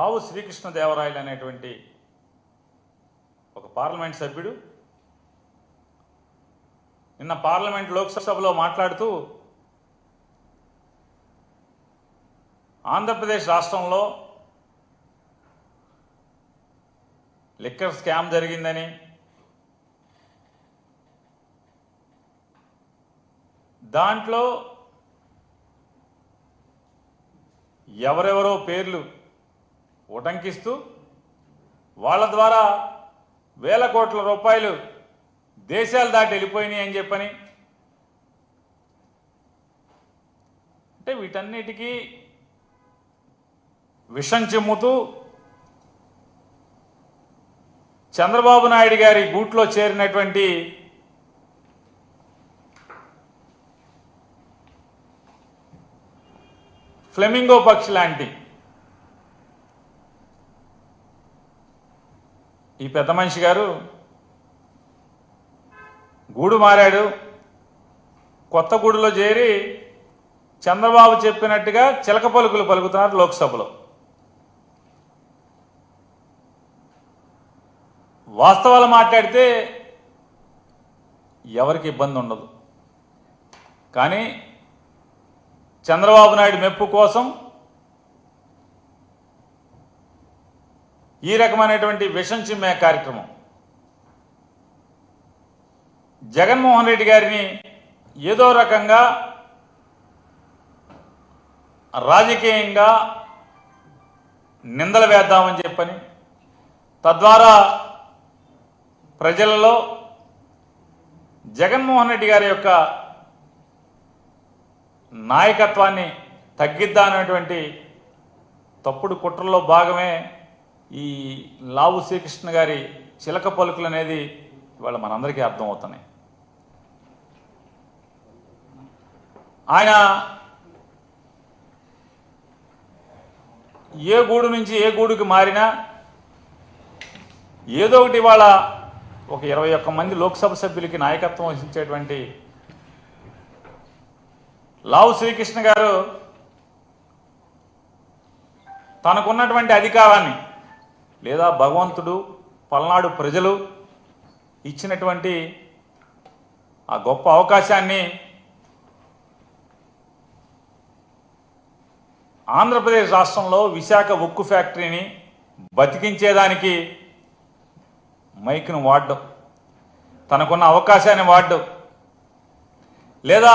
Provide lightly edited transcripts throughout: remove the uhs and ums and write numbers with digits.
రావు శ్రీకృష్ణదేవరాయలు అనేటువంటి ఒక పార్లమెంట్ సభ్యుడు నిన్న పార్లమెంట్ లోక్సభలో మాట్లాడుతూ ఆంధ్రప్రదేశ్ రాష్ట్రంలో లిక్కర్ స్కామ్ జరిగిందని, దాంట్లో ఎవరెవరో పేర్లు ఉటంకిస్తూ వాళ్ళ ద్వారా వేల కోట్ల రూపాయలు దేశాలు దాటి వెళ్ళిపోయినాయి అని చెప్పని, అంటే వీటన్నిటికీ విషం చిమ్ముతూ చంద్రబాబు నాయుడు గారి గూట్లో చేరినటువంటి ఫ్లెమింగో పక్షి లాంటి ఈ పెద్ద మనిషి గారు గూడు మారాడు. కొత్త గూడులో చేరి చంద్రబాబు చెప్పినట్టుగా చిలక పలుకులు పలుకుతున్నారు లోక్సభలో. వాస్తవాలు మాట్లాడితే ఎవరికి ఇబ్బంది ఉండదు, కానీ చంద్రబాబు నాయుడు మెప్పు కోసం ఈ రకమైనటువంటి విషం చిమ్మే కార్యక్రమం జగన్మోహన్ రెడ్డి గారిని ఏదో రకంగా రాజకీయంగా నిందలు వేద్దామని చెప్పని, తద్వారా ప్రజలలో జగన్మోహన్ రెడ్డి గారి యొక్క నాయకత్వాన్ని తగ్గిద్దామనేటువంటి తప్పుడు కుట్రలో భాగమే ఈ లావు శ్రీకృష్ణ గారి చిలక పలుకులు అనేది ఇవాళ మనందరికీ అర్థమవుతున్నాయి. ఆయన ఏ గూడు నుంచి ఏ గూడుకి మారినా ఏదో ఒకటి ఇవాళ ఒక 21 మంది లోక్సభ సభ్యులకి నాయకత్వం వహించేటువంటి లావు శ్రీకృష్ణ గారు తనకున్నటువంటి అధికారాన్ని లేదా భగవంతుడు పల్నాడు ప్రజలు ఇచ్చినటువంటి ఆ గొప్ప అవకాశాన్ని ఆంధ్రప్రదేశ్ రాష్ట్రంలో విశాఖ ఉక్కు ఫ్యాక్టరీని బతికించేదానికి మైక్ను వాడడం, తనకున్న అవకాశాన్ని వాడడం, లేదా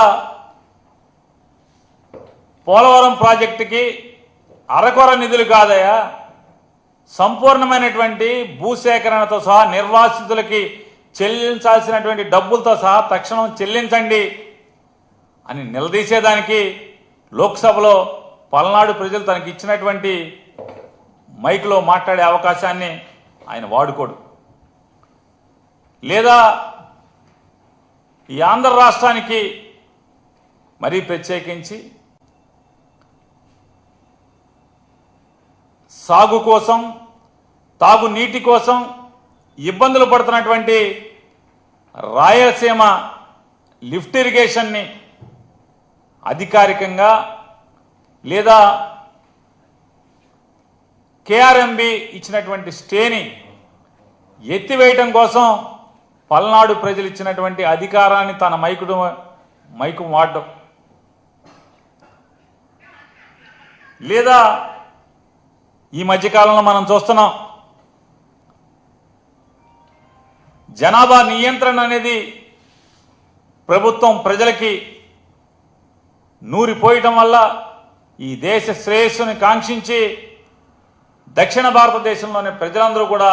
పోలవరం ప్రాజెక్టుకి అరకొర నిధులు కాదయా, సంపూర్ణమైనటువంటి భూసేకరణతో సహా నిర్వాసితులకి చెల్లించాల్సినటువంటి డబ్బులతో సహా తక్షణం చెల్లించండి అని నిలదీసేదానికి లోక్సభలో పల్నాడు ప్రజలు తనకి ఇచ్చినటువంటి మైక్లో మాట్లాడే అవకాశాన్ని ఆయన వాడుకోడు. లేదా ఈ ఆంధ్ర రాష్ట్రానికి మరీ ప్రత్యేకించి సాగు కోసం, తాగునీటి కోసం ఇబ్బందులు పడుతున్నటువంటి రాయలసీమ లిఫ్ట్ ఇరిగేషన్ని అధికారికంగా లేదా కేఆర్ఎంబి ఇచ్చినటువంటి స్టేని ఎత్తివేయటం కోసం పల్నాడు ప్రజలు ఇచ్చినటువంటి అధికారాన్ని తన మైకు వాడడం, లేదా ఈ మధ్యకాలంలో మనం చూస్తున్నాం జనాభా నియంత్రణ అనేది ప్రభుత్వం ప్రజలకి నూరిపోయటం వల్ల ఈ దేశ శ్రేయస్సుని కాంక్షించి దక్షిణ భారతదేశంలోని ప్రజలందరూ కూడా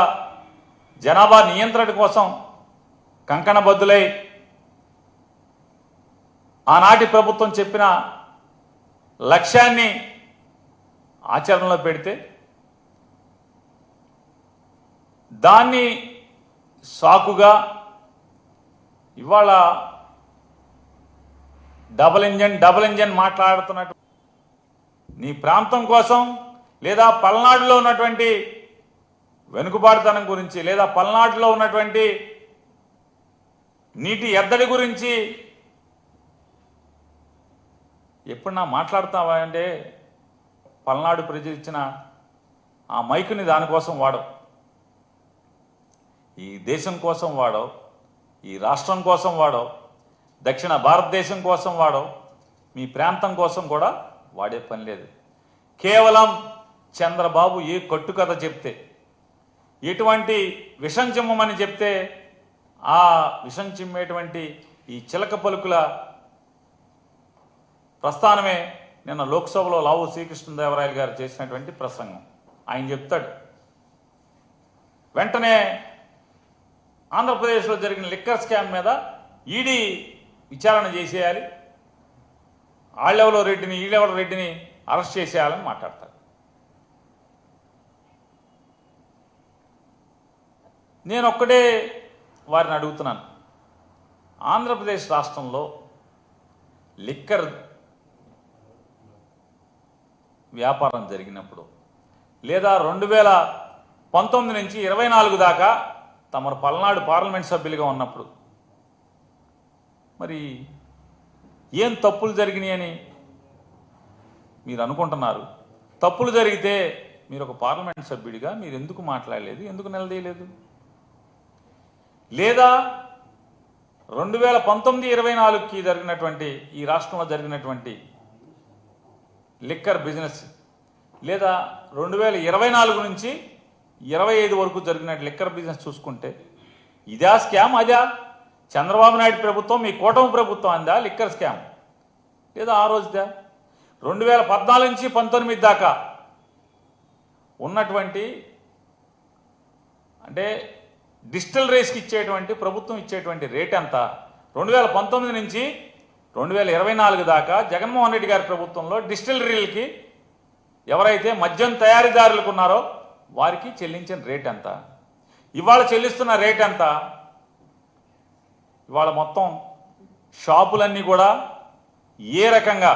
జనాభా నియంత్రణ కోసం కంకణబద్దులై ఆనాటి ప్రభుత్వం చెప్పిన లక్ష్యాన్ని ఆచరణలో పెడితే దాన్ని సాకుగా ఇవాళ డబుల్ ఇంజన్ మాట్లాడుతున్నట్టు నీ ప్రాంతం కోసం లేదా పల్నాడులో ఉన్నటువంటి వెనుకబాటుతనం గురించి లేదా పల్నాడులో ఉన్నటువంటి నీటి ఎద్దడి గురించి ఎప్పుడన్నా మాట్లాడతావా అంటే పల్నాడు ప్రజలు ఇచ్చిన ఆ మైకుని దానికోసం వాడవు, ఈ దేశం కోసం వాడవు, ఈ రాష్ట్రం కోసం వాడవు, దక్షిణ భారతదేశం కోసం వాడవు, మీ ప్రాంతం కోసం కూడా వాడే పని లేదు. కేవలం చంద్రబాబు ఏ కట్టుకథ చెప్తే, ఎటువంటి విషం చిమ్మమని చెప్తే ఆ విషం చిమ్మేటువంటి ఈ చిలక పలుకుల ప్రస్థానమే నిన్న లోక్సభలో లావు శ్రీకృష్ణదేవరాయలు గారు చేసినటువంటి ప్రసంగం. ఆయన చెప్తాడు, వెంటనే ఆంధ్రప్రదేశ్లో జరిగిన లిక్కర్ స్కామ్ మీద ఈడీ విచారణ చేసేయాలి, ఆళ్ళెవలో రెడ్డిని ఈళ్ళెవల రెడ్డిని అరెస్ట్ చేసేయాలని మాట్లాడతాడు. నేను ఒక్కడే వారిని అడుగుతున్నాను, ఆంధ్రప్రదేశ్ రాష్ట్రంలో లిక్కర్ వ్యాపారం జరిగినప్పుడు, లేదా 2019 నుంచి 24 దాకా తమరు పల్నాడు పార్లమెంట్ సభ్యులుగా ఉన్నప్పుడు మరి ఏం తప్పులు జరిగినాయని మీరు అనుకుంటున్నారు? తప్పులు జరిగితే మీరు ఒక పార్లమెంట్ సభ్యుడిగా మీరు ఎందుకు మాట్లాడలేదు, ఎందుకు నిలదీయలేదు? లేదా 2019-24కి జరిగినటువంటి ఈ రాష్ట్రంలో జరిగినటువంటి లిక్కర్ బిజినెస్, లేదా 2024 నుంచి 25 వరకు జరిగిన లిక్కర్ బిజినెస్ చూసుకుంటే ఇదా స్కామ్, అదా చంద్రబాబు నాయుడు ప్రభుత్వం మీ కూటమి ప్రభుత్వం అందా లిక్కర్ స్కామ్, లేదా ఆ రోజుదా? 2014 నుంచి 19 దాకా ఉన్నటువంటి, అంటే డిస్టిలరీస్కి ఇచ్చేటువంటి ప్రభుత్వం ఇచ్చేటువంటి రేట్ ఎంత? 2019 నుంచి 2024 దాకా జగన్మోహన్ రెడ్డి గారి ప్రభుత్వంలో డిస్టిలరీలకి ఎవరైతే మద్యం తయారీదారులకు ఉన్నారో వారికి చెల్లించిన రేట్ ఎంత? ఇవాళ చెల్లిస్తున్న రేట్ ఎంత? ఇవాళ మొత్తం షాపులన్నీ కూడా ఏ రకంగా,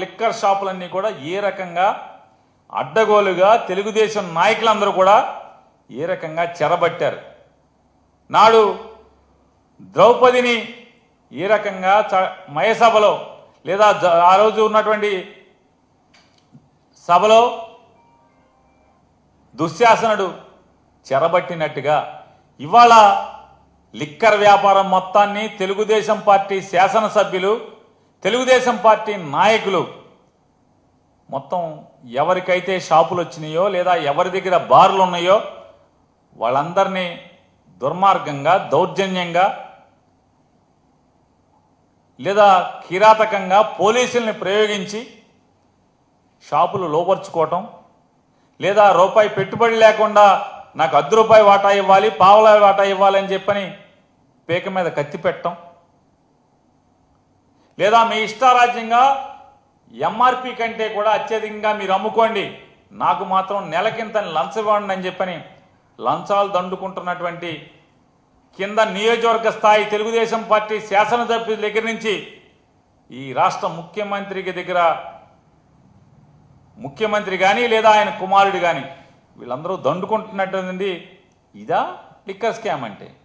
లిక్కర్ షాపులన్నీ కూడా ఏ రకంగా అడ్డగోలుగా తెలుగుదేశం నాయకులందరూ కూడా ఏ రకంగా చెరబట్టారు. నాడు ద్రౌపదిని ఏ రకంగా మయసభలో, లేదా ఆ రోజు ఉన్నటువంటి సభలో దుశ్శాసనుడు చెరబట్టినట్టుగా ఇవాళ లిక్కర్ వ్యాపారం మొత్తాన్ని తెలుగుదేశం పార్టీ శాసనసభ్యులు, తెలుగుదేశం పార్టీ నాయకులు మొత్తం ఎవరికైతే షాపులు వచ్చినాయో, లేదా ఎవరి దగ్గర బార్లు ఉన్నాయో వాళ్ళందరినీ దుర్మార్గంగా, దౌర్జన్యంగా, లేదా కిరాతకంగా పోలీసుల్ని ప్రయోగించి షాపులు లోపరుచుకోవటం, లేదా రూపాయి పెట్టుబడి లేకుండా నాకు ₹10 వాటా ఇవ్వాలి, పావలా వాటా ఇవ్వాలని చెప్పని పేక మీద కత్తి పెట్టడం, లేదా మీ ఇష్టారాజ్యంగా ఎంఆర్పి కంటే కూడా అత్యధికంగా మీరు అమ్ముకోండి, నాకు మాత్రం నెలకింత లంచం ఇవ్వండి అని చెప్పని లంచాలు దండుకుంటున్నటువంటి కింద నియోజకవర్గ స్థాయి తెలుగుదేశం పార్టీ శాసనసభ్యుల దగ్గర నుంచి ఈ రాష్ట్ర ముఖ్యమంత్రి కానీ, లేదా ఆయన కుమారుడు కానీ వీళ్ళందరూ దండుకుంటున్నటువంటి ఇదా లిక్కర్ స్కామ్ అంటే?